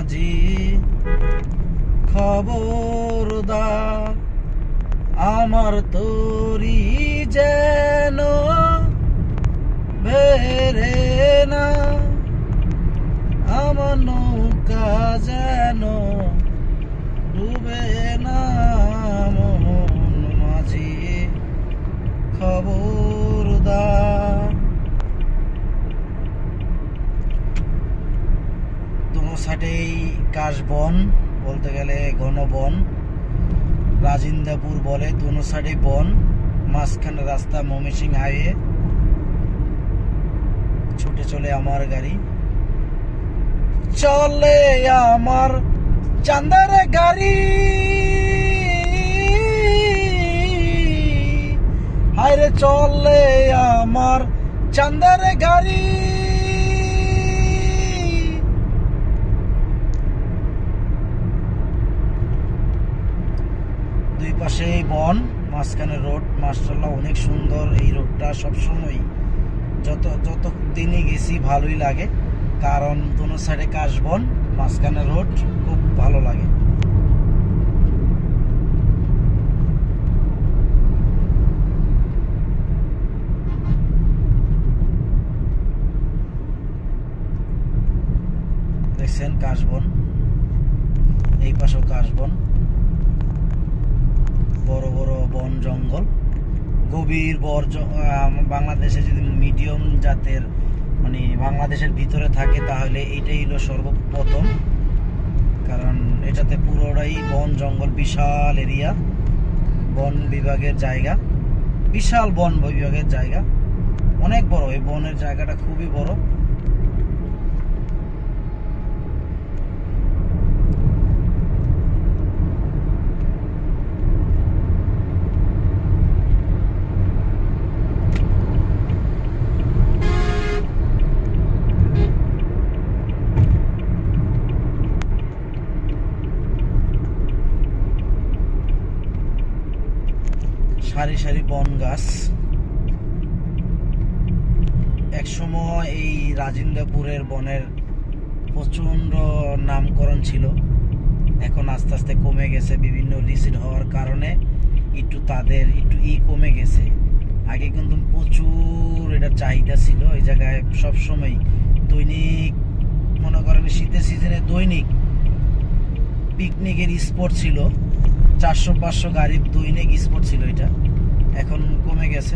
মাঝি খবরদার, আমার তরি যেন বেরে না, আমার নৌকা যেন ডুবে না। মন মাঝি খবরদার। দোনো সাইডেই কাশবন, বলতে গেলে ঘন বন। রাজিন্দাপুর বলে, দোনো সাইডে বন, মাঝখানে রাস্তা ময়মনসিং হাইওয়ে। ছুটে চলে আমার গাড়ি, চলে আমার চান্দার গাড়ি। হায়রে চলে আমার চান্দার গাড়ি। দুই পাশে বন, মাঝখানে রোড। মাশাআল্লাহ অনেক সুন্দর এই রোডটা। সবসময় যত দিনই গেছি ভালোই লাগে, কারণ দোনো সাইডে কাশবন, মাঝখানে রোড, খুব ভালো লাগে। দেখছেন কাশবন, এই পাশেও কাশবন, বড় বড় বন জঙ্গল, গভীর বাংলাদেশে যদি মিডিয়াম জাতের মানে বাংলাদেশের ভিতরে থাকে তাহলে এইটাই হলো সর্বপ্রথম, কারণ এটাতে পুরোটাই বন জঙ্গল, বিশাল এরিয়া, বন বিভাগের জায়গা, বিশাল বন বিভাগের জায়গা, অনেক বড়। এই বনের জায়গাটা খুবই বড়। সারি সারি বন গাছ। একসময় এই রাজিন্দাপুরের বনের প্রচন্ড নামকরণ ছিল, এখন আস্তে আস্তে কমে গেছে বিভিন্ন রিসিড হওয়ার কারণে। একটু কমে গেছে। আগে কিন্তু প্রচুর এটা চাহিদা ছিল এই জায়গায়। সবসময় দৈনিক, মনে করেন শীতের সিজনে দৈনিক পিকনিকের স্পট ছিল, 400-500 গাড়ি দৈনিক স্পট ছিল এটা। এখন কমে গেছে।